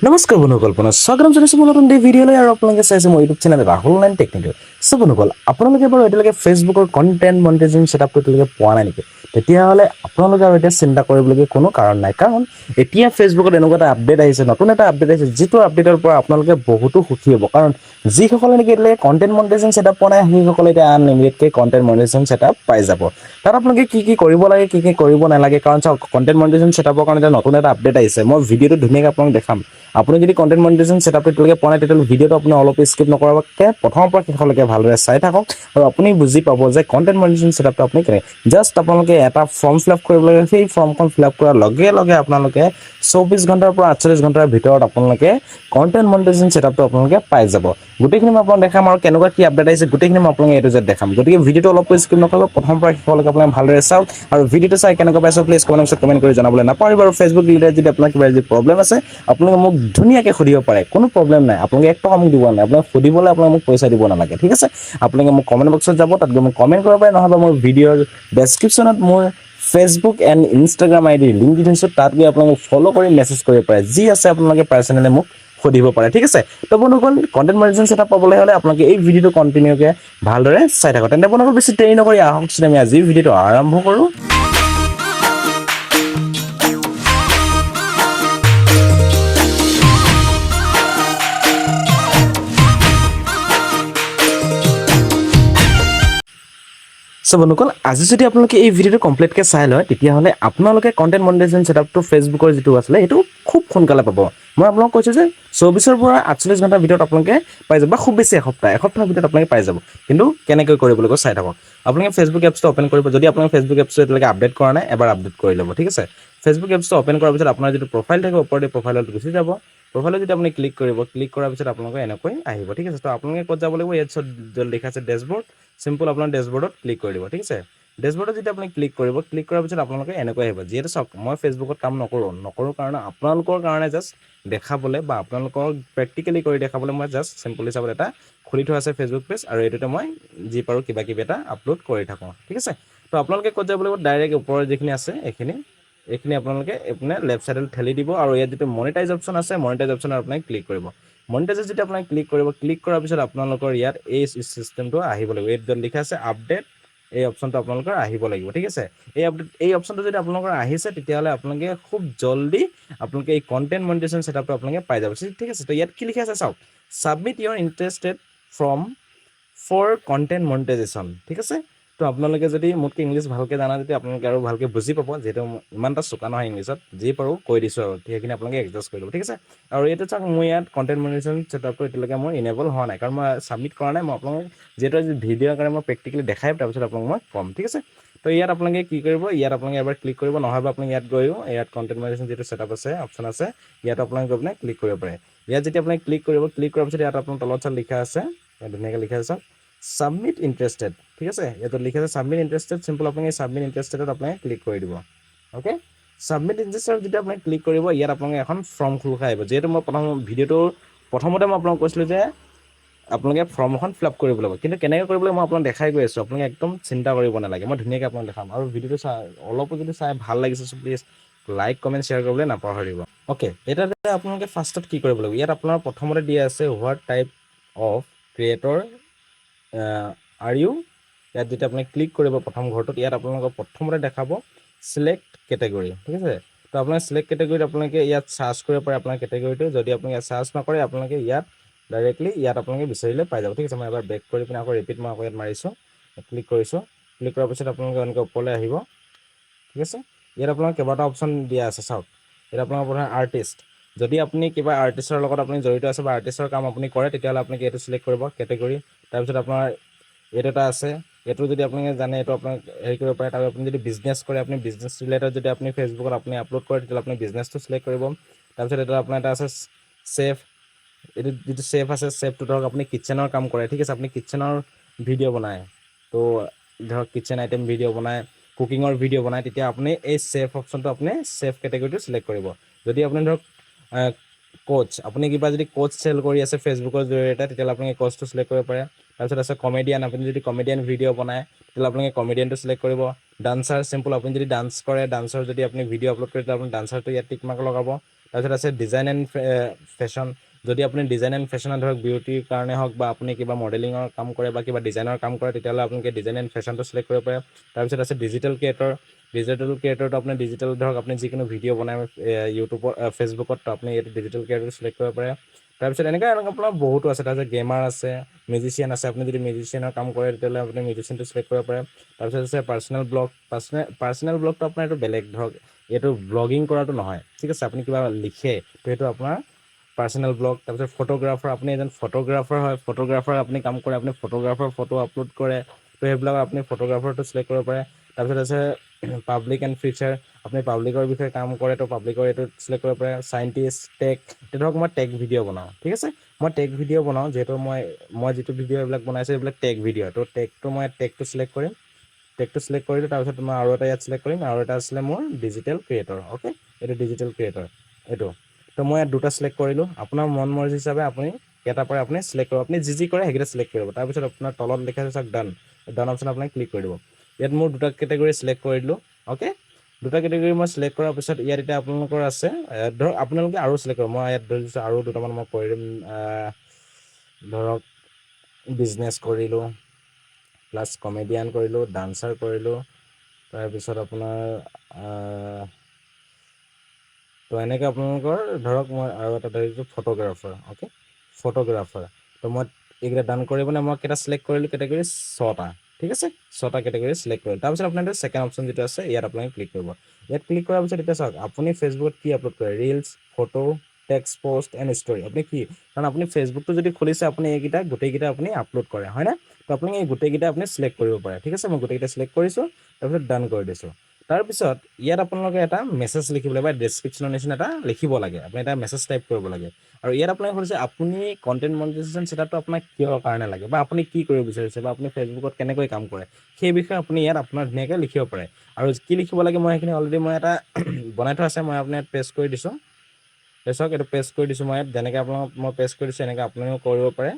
নমস্কাৰ বন্ধুসকল, পুনৰ স্বাগতম জনাইছোঁ নতুন ভিডিঅ'লৈ। আৰু আপোনালোকে চাইছে মোৰ YouTube channel Rahul nine technical. বন্ধুসকল, আপোনালোকে বাৰু এতিয়ালৈকে ফেচবুকৰ কণ্টেণ্ট মনিটাইজেশ্যন ছেটআপটো এতিয়ালৈকে পোৱা নাই নেকি? তেতিয়াহ'লে আপোনালোকে আৰু এতিয়া চিন্তা কৰিবলগীয়া কোনো কাৰণ নাই, কাৰণ এতিয়া ফেচবুকত এনেকুৱা এটা আপডেট আহিছে, নতুন এটা আপডেট আহিছে, যিটো আপডেটৰ পৰা আপোনালোকে বহুতো সুখী হ'ব। কাৰণ যিসকলে নেকি এতিয়ালৈকে কণ্টেণ্ট মনিটাইজেশ্যন ছেটআপ পোৱা নাই, সেইসকলে এতিয়া আনলিমিটেডকৈ কণ্টেণ্ট মনিটাইজেশ্যন ছেটআপ পাই যাব। তাত আপোনালোকে কি কৰিব লাগে, কি কৰিব নালাগে, কাৰণ চাওক, কণ্টেণ্ট মনিটাইজেশ্যন ছেটআপৰ কাৰণে এটা নতুন এটা আপডেট আহিছে। মই ভিডিঅ'টো ধুনীয়াকৈ আপোনাক দেখাম। আপুনি যদি কণ্টেণ্ট মনিটাইজেশ্যন ছেটআপটো এতিয়ালৈকে পোৱা নাই, তেতিয়াহ'লে ভিডিঅ'টো আপুনি অলপ স্কিপ নকৰাকৈ প্ৰথমৰ পৰা শেষলৈকে ভালদৰে চাই থাকক, আৰু আপুনি বুজি পাব যে কণ্টেণ্ট মনিটাইজেশ্যন ছেটআপটো আপুনি কেনেকৈ। জাষ্ট আপোনালোকে এটা ফৰ্ম ফিল আপ কৰিব লাগে। সেই ফৰ্মখন ফিল আপ কৰাৰ লগে লগে আপোনালোকে 24 ঘণ্টাৰ পৰা 48 ঘণ্টাৰ ভিতৰত আপোনালোকে কণ্টেণ্ট মনিটাইজেশ্যন ছেটআপটো আপোনালোকে পাই যাব। গোটেইখিনি মই আপোনাক দেখাম, আৰু কেনেকুৱা কি আপডেট আহিছে গোটেইখিনি মই আপোনালোকে A to Z দেখাম। গতিকে ভিডিঅ'টো অলপ স্কিপ নকৰিব, প্ৰথমৰ পৰা শেষলৈকে আপোনালোকে ভালদৰে চাওক, আৰু ভিডিঅ'টো চাই কেনেকুৱা পাইছে প্লিজ কমেণ্ট কৰি জনাবলৈ নাপাহৰিব। আৰু ফেচবুক ৰিলেটেড যদি আপোনাৰ কিবা যদি প্ৰব্লেম আছে, আপোনালোকে মোক ধুনীয়াকৈ সুধিব পাৰে, কোনো প্ৰব্লেম নাই। আপোনালোকে 1 টকা মোক দিব নালাগে, আপোনালোকে সুধিবলৈ আপোনালোকে মোক পইচা দিব নালাগে, ঠিক আছে। আপোনালোকে মোক কমেণ্ট বক্সত যাব, তাত গৈ মোক কমেণ্ট কৰিব পাৰে, নহ'লে মোৰ ভিডিঅ'ৰ ডেছক্ৰিপশ্যনত মোৰ Facebook and Instagram ID link দি থৈছোঁ, তাত গৈ আপোনালোকে মোক ফ'ল' কৰি মেছেজ কৰিব পাৰে। যি আছে আপোনালোকে পাৰ্চনেলি মোক সুধিব পাৰে, ঠিক আছে। তো বন্ধুসকল, কণ্টেণ্ট মনিটাইজেশ্যন ছেটআপ পাবলৈ হ'লে আপোনালোকে এই ভিডিঅ'টো কণ্টিনিউকৈ ভালদৰে চাই থাকক। তেন্তে বন্ধুসকল, বেছি দেৰি নকৰি আহকচোন আমি আজিৰ ভিডিঅ'টো আৰম্ভ কৰোঁ। বন্ধুসকল, আজি যদি আপোনালোকে এই ভিডিঅ'টো কমপ্লিটকৈ চাই লয়, তেতিয়াহ'লে আপোনালোকে কণ্টেণ্ট মনিটাইজেশ্যন ছেটআপটো ফেচবুকৰ যিটো আছিলে, সেইটো খুব সোনকালে পাব। মই আপোনালোকক কৈছোঁ যে 24ৰ পৰা 48 ঘণ্টাৰ ভিতৰত আপোনালোকে পাই যাব, বা খুব বেছি এসপ্তাহৰ ভিতৰত আপোনালোকে পাই যাব। কিন্তু কেনেকৈ কৰিব লাগিব চাই থাকক। আপোনালোকে ফেচবুক এপছটো অ'পেন কৰিব। যদি আপোনাৰ ফেচবুক এপছটো এতিয়ালৈকে আপডেট কৰা নাই, এবাৰ আপডেট কৰি ল'ব, ঠিক আছে। ফেচবুক এপছটো অ'পেন কৰাৰ পিছত আপোনাৰ যিটো প্ৰফাইল থাকিব, ওপৰতে প্ৰফাইলত গুচি যাব। প্ৰফাইলত যদি আপুনি ক্লিক কৰিব, ক্লিক কৰাৰ পিছত আপোনালোকে এনেকৈ আহিব, ঠিক আছে। তো আপোনালোকে ক'ত যাব লাগিব, ইয়াত য'ত লিখা আছে ডেছবৰ্ড, চিম্পল আপোনাৰ ডেছবৰ্ডত ক্লিক কৰি দিব, ঠিক আছে। ডেছবৰ্ডত যেতিয়া আপুনি ক্লিক কৰিব, ক্লিক কৰাৰ পিছত আপোনালোকে এনেকৈ আহিব। যিহেতু চাওক, মই ফেচবুকত কাম নকৰোঁ কাৰণে আপোনালোকৰ কাৰণে জাষ্ট দেখাবলৈ, বা আপোনালোকক প্ৰেক্টিকেলি কৰি দেখাবলৈ মই জাষ্ট চিম্পল হিচাপত এটা খুলি থোৱা আছে ফেচবুক পেজ, আৰু এইটোতে মই যি পাৰোঁ কিবা কিবি এটা আপলোড কৰি থাকোঁ, ঠিক আছে। তো আপোনালোকে ক'ত যাব লাগিব, ডাইৰেক্ট ওপৰৰ যিখিনি আছে এইখিনি আপোনালোকে এইপিনে লেফ্ট ছাইডত ঠেলি দিব, আৰু ইয়াত যিটো মনিটাইজ অপশ্যন আছে, মনিটাইজ অপশ্যনত আপোনাক ক্লিক কৰিব। মনিটাইজত যেতিয়া আপোনাক ক্লিক কৰিব, ক্লিক কৰাৰ পিছত আপোনালোকৰ ইয়াত এই চিষ্টেমটো আহিব লাগিব। ইয়াত য'ত লিখা আছে আপডেট, এই অপশ্যনটো আপোনালোকৰ আহিব লাগিব, ঠিক আছে। এই অপশ্যনটো যদি আপোনালোকৰ আহিছে, তেতিয়াহ'লে আপোনালোকে খুব জল্দি আপোনালোকে এই কণ্টেণ্ট মনিটাইজেশ্যন ছেটআপটো আপোনালোকে পাই যাব, ঠিক আছে। তো ইয়াত কি লিখা আছে চাওক, submit your interested form for content monetization, ঠিক আছে। তো আপোনালোকে যদি মোতকৈ ইংলিছ ভালকৈ জানা, তেতিয়া আপোনালোকে আৰু ভালকৈ বুজি পাব, যিহেতু ইমান এটা চোকা নহয় ইংলিছত, যি পাৰোঁ কৈ দিছোঁ, আৰু সেইখিনি আপোনালোকে এডজাষ্ট কৰি ল'ব, ঠিক আছে। আৰু এইটো চাওক, মোৰ ইয়াত কণ্টেণ্ট মনিটাইজেশ্যন ছেটআপটো এতিয়ালৈকে মোৰ ইনেবল হোৱা নাই, কাৰণ মই ছাবমিট কৰা নাই। মই আপোনালোকক যিহেতু আজি ভিডিঅ'ৰ কাৰণে মই প্ৰেক্টিকেলি দেখাই, তাৰপিছত আপোনালোকক মই ক'ম, ঠিক আছে। তো ইয়াত আপোনালোকে কি কৰিব, ইয়াত আপোনালোকে এবাৰ ক্লিক কৰিব, নহ'লে আপুনি ইয়াত গৈও ইয়াত কণ্টেণ্ট মনিটাইজেশ্যন যিটো ছেটআপ আছে, অপশ্যন আছে, ইয়াত আপোনালোকে গৈ পিনে ক্লিক কৰিব পাৰে। ইয়াত যেতিয়া আপুনি ক্লিক কৰিব, ক্লিক কৰাৰ পিছত ইয়াত আপোনাৰ তলত চাওক লিখা আছে, ইয়াত ধুনীয়াকৈ লিখা আছে ছাবমিট ইণ্টাৰেষ্টেড, ঠিক আছে। ইয়াত লিখা আছে ছাবমিট ইণ্টাৰেষ্টেড, চিম্পল আপুনি ছাবমিট ইণ্টাৰেষ্টেডত আপুনি ক্লিক কৰি দিব, অ'কে। ছাবমিট ইণ্টাৰেষ্টেড যেতিয়া আপুনি ক্লিক কৰিব, ইয়াত আপোনালোকে এখন ফৰ্ম খোল খাই আহিব। যিহেতু মই প্ৰথমতে মই আপোনালোকক কৈছিলোঁ যে আপোনালোকে ফৰ্ম এখন ফিল আপ কৰিব লাগিব, কিন্তু কেনেকৈ কৰিব লাগিব মই আপোনাক দেখাই গৈ আছোঁ। আপোনালোকে একদম চিন্তা কৰিব নালাগে, মই ধুনীয়াকৈ আপোনাক দেখাম। আৰু ভিডিঅ'টো অলপো যদি চাই ভাল লাগিছে, প্লিজ লাইক কমেণ্ট শ্বেয়াৰ কৰিবলৈ নাপাহৰিব, অ'কে। এতিয়া আপোনালোকে ফাৰ্ষ্টত কি কৰিব লাগিব, ইয়াত আপোনাৰ প্ৰথমতে দিয়া আছে what type of creator are you. ইয়াত যেতিয়া আপুনি ক্লিক কৰিব প্ৰথম ঘৰটোত, ইয়াত আপোনালোকক প্ৰথমতে দেখাব চিলেক্ট কেটেগৰী, ঠিক আছে। তো আপোনাৰ চিলেক্ট কেটেগৰীত আপোনালোকে ইয়াত চাৰ্চ কৰিব পাৰে আপোনাৰ কেটেগৰীটো। যদি আপুনি ইয়াত চাৰ্চ নকৰে, আপোনালোকে ইয়াত ডাইৰেক্টলি ইয়াত আপোনালোকে বিচাৰিলে পাই যাব, ঠিক আছে। মই এবাৰ বেক কৰি পিনে আকৌ ৰিপিট মই আকৌ ইয়াত মাৰিছোঁ, ক্লিক কৰিছোঁ। ক্লিক কৰাৰ পিছত আপোনালোকে এনেকৈ ওপৰলৈ আহিব, ঠিক আছে। ইয়াত আপোনালোকে কেইবাটা অপশ্যন দিয়া আছে চাওক। ইয়াত আপোনালোকৰ প্ৰথমে আৰ্টিষ্ট, যদি আপুনি কিবা আৰ্টিষ্টৰ লগত আপুনি জড়িত আছে বা আৰ্টিষ্টৰ কাম আপুনি কৰে, তেতিয়াহ'লে আপোনালোকে এইটো চিলেক্ট কৰিব কেটেগৰী। তাৰপিছত আপোনাৰ এইটো এটা আছে, এইটো যদি আপোনালোকে জানে, এইটো আপোনাক হেৰি কৰিব পাৰে। তাৰপিছত আপুনি যদি বিজনেছ কৰে, আপুনি বিজনেছ ৰিলেটেড যদি আপুনি ফেচবুকত আপুনি আপলোড কৰে, তেতিয়াহ'লে আপুনি বিজনেছটো চিলেক্ট কৰিব। তাৰপিছত এটা আপোনাৰ এটা আছে চেফ, এইটো যিটো চেফ আছে, চেফটো ধৰক আপুনি কিটচেনৰ কাম কৰে, ঠিক আছে। আপুনি কিটচেনৰ ভিডিঅ' বনায়, তো ধৰক কিটচেন আইটেম ভিডিঅ' বনায়, কুকিঙৰ ভিডিঅ' বনায়, তেতিয়া আপুনি এই চেফ অপশ্যনটো আপুনি চেফ কেটেগৰীটো চিলেক্ট কৰিব। যদি আপুনি ধৰক কোচ, আপুনি কিবা যদি কোচ চেল কৰি আছে ফেচবুকৰ জৰিয়তে, তেতিয়াহ'লে আপুনি কোচটো চিলেক্ট কৰিব পাৰে। তাৰপিছত আছে কমেডিয়ান, আপুনি যদি কমেডিয়ান ভিডিঅ' বনায়, তেতিয়াহ'লে আপুনি কমেডিয়ানটো চিলেক্ট কৰিব। ডান্সাৰ, চিম্পল আপুনি যদি ডান্স কৰে, ডান্সৰ যদি আপুনি ভিডিঅ' আপলোড কৰে, তেতিয়া আপুনি ডান্সাৰটো ইয়াত টিক মাৰ্ক লগাব। তাৰপিছত আছে ডিজাইন এণ্ড ফেশ্বন। যদি আপুনি ডিজাইন এণ্ড ফেশ্বনত ধৰক বিউটিৰ কাৰণে হওক বা আপুনি কিবা মডেলিঙৰ কাম কৰে বা কিবা ডিজাইনৰ কাম কৰে, তেতিয়াহ'লে আপোনালোকে ডিজাইন এণ্ড ফেশ্বনটো চিলেক্ট কৰিব পাৰে। তাৰপিছত আছে ডিজিটেল ক্ৰিয়েটৰ। ডিজিটেল ক্ৰিয়েটৰটো আপুনি ডিজিটেল ধৰক আপুনি যিকোনো ভিডিঅ' বনাই ইউটিউবত ফেচবুকত, তো আপুনি এইটো ডিজিটেল ক্ৰিয়েটৰ চিলেক্ট কৰিব পাৰে। তাৰপিছত এনেকৈ আপোনাৰ বহুতো আছে। তাৰপিছত গেমাৰ আছে, মিউজিচিয়ান আছে। আপুনি যদি মিউজিচিয়ানৰ কাম কৰে তেতিয়াহ'লে আপুনি মিউজিচিয়ানটো চিলেক্ট কৰিব পাৰে। তাৰপিছত আছে পাৰ্চনেল ব্লগ। পাৰ্চনেল ব্লগটো আপোনাৰ এইটো বেলেগ, ধৰক এইটো ব্লগিং কৰাটো নহয়, ঠিক আছে। আপুনি কিবা লিখে তো সেইটো আপোনাৰ পাৰ্চনেল ব্লগ। তাৰপিছত ফটোগ্ৰাফাৰ, আপুনি এজন ফটোগ্ৰাফাৰ হয়, ফটোগ্ৰাফাৰ আপুনি কাম কৰে, আপুনি ফটোগ্ৰাফাৰ ফটো আপলোড কৰে, তো সেইবিলাক আপুনি ফটোগ্ৰাফাৰটো চিলেক্ট কৰিব পাৰে। তাৰপিছত আছে পাব্লিক এণ্ড ফিচাৰ। আপুনি পাব্লিকৰ বিষয়ে কাম কৰে তো পাব্লিকৰ এইটো চিলেক্ট কৰিব পাৰে। চাইণ্টিষ্ট, টেক, এতিয়া ধৰক মই টেক ভিডিঅ' বনাওঁ, ঠিক আছে। মই টেক ভিডিঅ' বনাওঁ, যিহেতু মই যিটো ভিডিঅ' এইবিলাক বনাইছোঁ এইবিলাক টেক ভিডিঅ', তো টেকটো চিলেক্ট কৰিম। টেকটো চিলেক্ট কৰিলোঁ, তাৰপিছত মই আৰু এটা ইয়াত চিলেক্ট কৰিম, আৰু এটা আছিলে মোৰ ডিজিটেল ক্ৰিয়েটৰ। অ'কে, এইটো ডিজিটেল ক্ৰিয়েটৰ এইটো। তো মই ইয়াত দুটা চিলেক্ট কৰিলোঁ। আপোনাৰ মন মৰ্জি হিচাপে আপুনি কেইটাৰ পৰা আপুনি চিলেক্ট কৰিব, আপুনি যি কৰে সেইকেইটা চিলেক্ট কৰিব। তাৰপিছত আপোনাৰ তলত লিখা আছে চাওক ডান, ডান অপশ্যন আপুনি ক্লিক কৰি দিব। ইয়াত মোৰ দুটা কেটেগৰী চিলেক্ট কৰি দিলোঁ। অ'কে, দুটা কেটেগৰী মই চিলেক্ট কৰাৰ পিছত ইয়াত এতিয়া আপোনালোকৰ আছে ধৰক আপোনালোকে আৰু চিলেক্ট কৰিব। মই ইয়াত ধৰি দিছোঁ আৰু দুটামান মই কৰি দিম, ধৰক বিজনেছ কৰিলোঁ, প্লাছ কমেডিয়ান কৰিলোঁ, ডান্সাৰ কৰিলোঁ, তাৰপিছত আপোনাৰ তো এনেকৈ আপোনালোকৰ ধৰক মই আৰু এটা ধৰিছোঁ ফটোগ্ৰাফাৰ। Okay, photographer. তো মই এইকেইটা ডান কৰি মানে মই কেইটা চিলেক্ট কৰিলোঁ কেটেগৰী, 6টা, ঠিক আছে। 6টা কেটেগৰী চিলেক্ট কৰিলোঁ। তাৰপিছত আপোনাৰ ছেকেণ্ড অপশ্যন যিটো আছে ইয়াত আপোনালোকে ক্লিক কৰিব। ইয়াত ক্লিক কৰাৰ পিছত এতিয়া চাওক আপুনি ফেচবুকত কি আপলোড কৰে, reels, photo, text post and story. আপুনি কি, কাৰণ আপুনি ফেচবুকটো যদি খুলিছে আপুনি এইকেইটা গোটেইকেইটা আপুনি আপলোড কৰে, হয়নে? তো আপুনি এই গোটেইকেইটা আপুনি চিলেক্ট কৰিব পাৰে, ঠিক আছে। মই গোটেইকেইটা চিলেক্ট কৰিছোঁ, তাৰপিছত ডান কৰি দিছোঁ। তাৰপিছত ইয়াত আপোনালোকে এটা মেছেজ লিখিব লাগে বা ডেছক্ৰিপশ্যনৰ নিচিনা এটা লিখিব লাগে, আপুনি এটা মেছেজ টাইপ কৰিব লাগে। আৰু ইয়াত আপোনালোকে সুধিছে আপুনি কণ্টেণ্ট মনিটাইজেশ্যন ছেটআপটো আপোনাক কিহৰ কাৰণে লাগে বা আপুনি কি কৰিব বিচাৰিছে বা আপুনি ফেচবুকত কেনেকৈ কাম কৰে, সেই বিষয়ে আপুনি ইয়াত আপোনাৰ ধুনীয়াকৈ লিখিব পাৰে। আৰু কি লিখিব লাগে মই সেইখিনি অলৰেডি মই এটা বনাই থোৱা আছে, মই আপোনাৰ ইয়াত পেষ্ট কৰি দিছোঁ। চাওক এইটো পেষ্ট কৰি দিছোঁ মই ইয়াত, যেনেকৈ আপোনালোকক মই পেষ্ট কৰি দিছোঁ এনেকৈ আপোনালোকেও কৰিব পাৰে।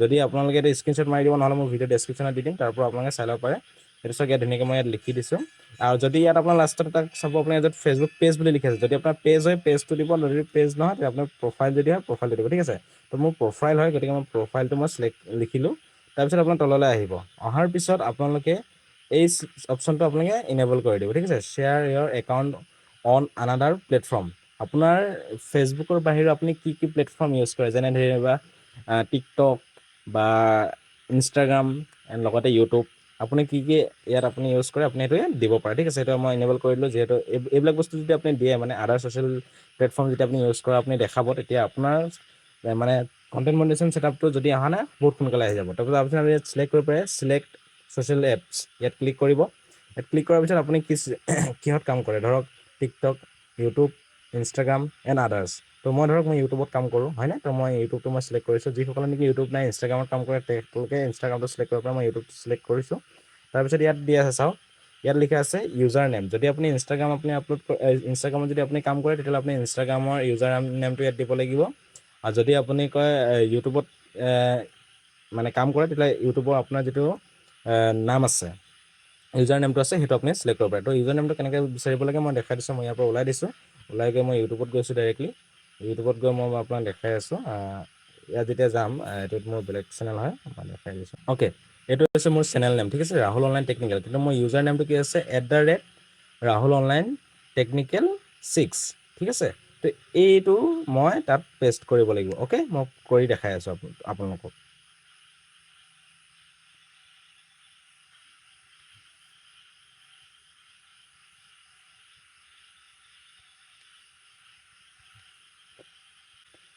যদি আপোনালোকে এইটো স্ক্ৰীনশ্বট মাৰি দিব, নহ'লে মই ভিডিঅ' ডেছক্ৰিপশ্যনত দি দিম, তাৰ পৰা আপোনালোকে চাই ল'ব পাৰে। সেইটো চাওক ইয়াত ধুনীয়াকৈ মই ইয়াত লিখি দিছোঁ। আৰু যদি ইয়াত আপোনাৰ লাষ্টত এটা চাব, আপোনাৰ ইয়াত ফেচবুক পেজ বুলি লিখি আছে, যদি আপোনাৰ পেজ হয় পেজটো দিব, যদি পেজ নহয় তেতিয়া আপোনাৰ প্ৰফাইল যদি হয় প্ৰফাইলটো দিব, ঠিক আছে। তো মোৰ প্ৰফাইল হয়, গতিকে মই প্ৰফাইলটো মই লিখিলোঁ। তাৰপিছত আপোনাৰ তললৈ আহিব, অহাৰ পিছত আপোনালোকে এই অপশ্যনটো আপোনালোকে ইনেবল কৰি দিব, ঠিক আছে। Share your account on another platform. আপোনাৰ ফেচবুকৰ বাহিৰে আপুনি কি কি প্লেটফৰ্ম ইউজ কৰে, যেনে ধৰিবা টিকটক বা ইনষ্টাগ্ৰাম এণ্ড লগতে ইউটিউব, আপুনি কি কি ইয়াত আপুনি ইউজ কৰে আপুনি সেইটো দিব পাৰে, ঠিক আছে। সেইটো মই ইনেবল কৰি দিলোঁ, যিহেতু এইবিলাক বস্তু যদি আপুনি দিয়ে মানে আদাৰ ছ'চিয়েল প্লেটফৰ্ম যেতিয়া আপুনি ইউজ কৰা আপুনি দেখাব, তেতিয়া আপোনাৰ মানে কণ্টেণ্ট মনিটাইজেশ্যন ছেটআপটো যদি অহা নাই বহুত সোনকালে আহি যাব। তাৰপিছত আপুনি ইয়াত চিলেক্ট কৰিব পাৰে, চিলেক্ট ছ'চিয়েল এপছ, ইয়াত ক্লিক কৰিব। ইয়াত ক্লিক কৰাৰ পিছত আপুনি কিহত কাম কৰে, ধৰক TikTok, YouTube, Instagram and others. তো মই ধৰক মই ইউটিউবত কাম কৰোঁ, হয়নে। তো মই ইউটিউবটো মই চিলেক্ট কৰিছোঁ। যিসকলে নেকি ইউটিউব নাই ইনষ্টাগ্ৰামত কাম কৰে তেওঁলোকে ইনষ্টাগ্ৰামটো চিলেক্ট কৰিব পাৰে, মই ইউটিউবটো চিলেক্ট কৰিছোঁ। তাৰপিছত ইয়াত দি আছে চাওক, ইয়াত লিখা আছে ইউজাৰ নেম। যদি আপুনি ইনষ্টাগ্ৰাম আপুনি আপলোড ইনষ্টাগ্ৰামত যদি আপুনি কাম কৰে তেতিয়াহ'লে আপুনি ইনষ্টাগ্ৰামৰ ইউজাৰ নেমটো ইয়াত দিব লাগিব। আৰু যদি আপুনি কয় ইউটিউবত মানে কাম কৰে, তেতিয়াহ'লে ইউটিউবৰ আপোনাৰ যিটো নাম আছে, ইউজাৰ নেমটো আছে, সেইটো আপুনি চিলেক্ট কৰিব পাৰে। তো ইউজাৰ নেমটো কেনেকৈ বিচাৰিব লাগে মই দেখাই দিছোঁ। মই ইয়াৰ পৰা ওলাই দিছোঁ, ওলাই গৈ মই ইউটিউবত গৈছোঁ ডাইৰেক্টলি। ইউটিউবত গৈ মই আপোনাক দেখাই আছোঁ। ইয়াত যেতিয়া যাম, এইটোত মোৰ বেলেগ চেনেল হয়, মই দেখাই দিছোঁ। অ'কে, এইটো হৈছে মোৰ চেনেল নেম, ঠিক আছে, ৰাহুল অনলাইন টেকনিকেল। কিন্তু মোৰ ইউজাৰ নেমটো কি আছে, @ৰাহুল অনলাইন টেকনিকেল 6, ঠিক আছে। তো এইটো মই তাত পেষ্ট কৰিব লাগিব। অ'কে, মই কৰি দেখাই আছোঁ আপোনালোকক।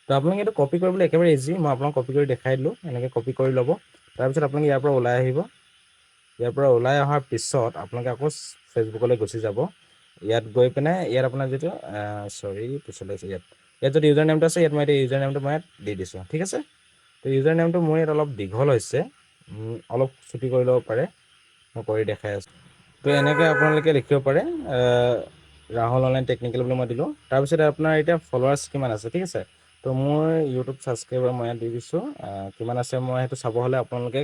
তো আপোনালোকে এইটো কপি কৰিবলৈ একেবাৰে ইজি, মই আপোনাক কপি কৰি দেখাই দিলোঁ। এনেকৈ কপি কৰি ল'ব। তাৰপিছত আপোনালোকে ইয়াৰ পৰা ওলাই আহিব। ইয়াৰ পৰা ওলাই অহাৰ পিছত আপোনালোকে আকৌ ফেচবুকলৈ গুচি যাব। ইয়াত গৈ পিনে ইয়াত আপোনাৰ যিটো পিছলৈ আছে ইয়াত যদি ইউজাৰ নেমটো আছে, ইয়াত মই এতিয়া ইউজাৰ নেমটো মই ইয়াত দি দিছোঁ, ঠিক আছে। তো ইউজাৰ নেমটো মোৰ ইয়াত অলপ দীঘল হৈছে, অলপ ছুটি কৰি ল'ব পাৰে, মই কৰি দেখাই আছোঁ। তো এনেকৈ আপোনালোকে লিখিব পাৰে, ৰাহুল অনলাইন টেকনিকেল বুলি মই দিলোঁ। তাৰপিছত আপোনাৰ এতিয়া ফলোৱাৰ্ছ কিমান আছে, ঠিক আছে। তো মোৰ ইউটিউব ছাবস্ক্ৰাইবাৰ মই ইয়াত দি দিছোঁ, কিমান আছে মই সেইটো চাব হ'লে আপোনালোকে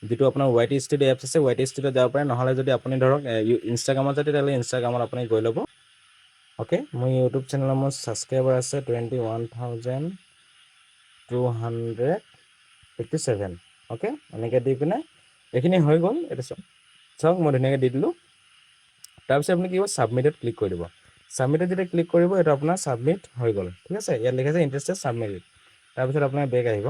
যিটো আপোনাৰ YT ষ্টুডিঅ' এপছ আছে YT ষ্টুডিঅ'ত যাব পাৰে, নহ'লে যদি আপুনি ধৰক ইনষ্টাগ্ৰামত যায় তেতিয়াহ'লে ইনষ্টাগ্ৰামত আপুনি গৈ ল'ব। অ'কে মোৰ ইউটিউব চেনেলৰ মোৰ ছাবস্ক্ৰাইবাৰ আছে 21,287 অ'কে এনেকৈ দি পিনে এইখিনি হৈ গ'ল এইটো চাওক মই ধুনীয়াকৈ দি দিলোঁ তাৰপিছত আপুনি কি কৰিব ছাবমিটত ক্লিক কৰি দিব ছাবমিটত যেতিয়া ক্লিক কৰিব এইটো আপোনাৰ ছাবমিট হৈ গ'ল ঠিক আছে ইয়াত লিখাইছে ইণ্টাৰেষ্টেড ছাবমিট তাৰপিছত আপোনাৰ বেক আহিব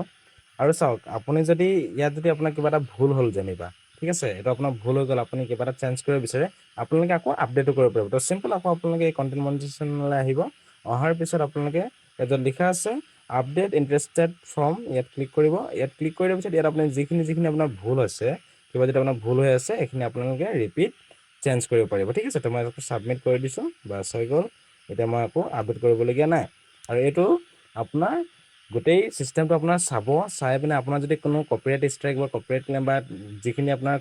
আৰু চাওক আপুনি যদি ইয়াত যদি আপোনাৰ কিবা এটা ভুল হ'ল যেনিবা ঠিক আছে এইটো আপোনাৰ ভুল হৈ গ'ল আপুনি কিবা এটা চেঞ্জ কৰিব বিচাৰে আপোনালোকে আকৌ আপডেটো কৰিব পাৰিব তো চিম্পল আকৌ আপোনালোকে এই কণ্টেণ্ট মনিটাইজেশ্যনলৈ আহিব অহাৰ পিছত আপোনালোকে য'ত লিখা আছে আপডেট ইণ্টাৰেষ্টেড ফ্ৰম ইয়াত ক্লিক কৰিব ইয়াত ক্লিক কৰি দিয়াৰ পিছত ইয়াত আপুনি যিখিনি আপোনাৰ ভুল হৈছে কিবা যদি আপোনাৰ ভুল হৈ আছে এইখিনি আপোনালোকে ৰিপিট চেঞ্জ কৰিব পাৰিব ঠিক আছে তো মই ছাবমিট কৰি দিছোঁ বাছ হৈ গ'ল এতিয়া মই আকৌ আপডেট কৰিবলগীয়া নাই আৰু এইটো আপোনাৰ গোটেই চিষ্টেমটো আপোনাৰ চাই পিনে আপোনাৰ যদি কোনো কপিৰাইট ষ্ট্ৰাইক বা কপিৰাইট ক্লেইম বা যিখিনি আপোনাৰ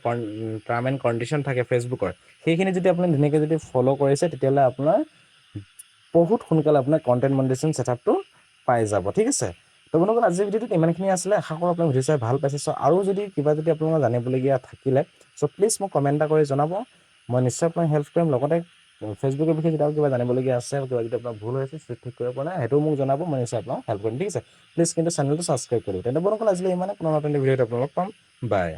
টাৰ্ম এণ্ড কণ্ডিশ্যন থাকে ফেচবুকৰ সেইখিনি যদি আপুনি ধুনীয়াকৈ যদি ফ'ল' কৰিছে তেতিয়াহ'লে আপোনাৰ বহুত সোনকালে আপোনাৰ কণ্টেণ্ট মনিটাইজেশ্যন ছেটআপটো পাই যাব ঠিক আছে তো বন্ধুসকল আজিৰ ভিডিঅ'টোত ইমানখিনি আছিলে আশা কৰোঁ আপুনি ভিডিঅ' চাই ভাল পাইছে চ' আৰু যদি কিবা যদি আপোনালোকৰ জানিবলগীয়া থাকিলে চ' প্লিজ মোক কমেণ্ট এটা কৰি জনাব মই নিশ্চয় আপোনাক হেল্প কৰিম লগতে ফেচবুকৰ বিষয়ে যদি কিবা জানিবলগীয়া আছে কিবা যদি আপোনাৰ ভুল হৈছে ঠিক কৰিব পৰা নাই সেইটোও মোক জনাব মই নিশ্চয় আপোনাক হেল্প কৰিম ঠিক আছে প্লিজ কিন্তু চেনেলটো ছাবস্ক্ৰাইব কৰিব তেন্তে বন্ধুসকল আজিলৈ ইমানে পুনৰ নতুন ভিডিঅ'ত আপোনালোক পাম বাই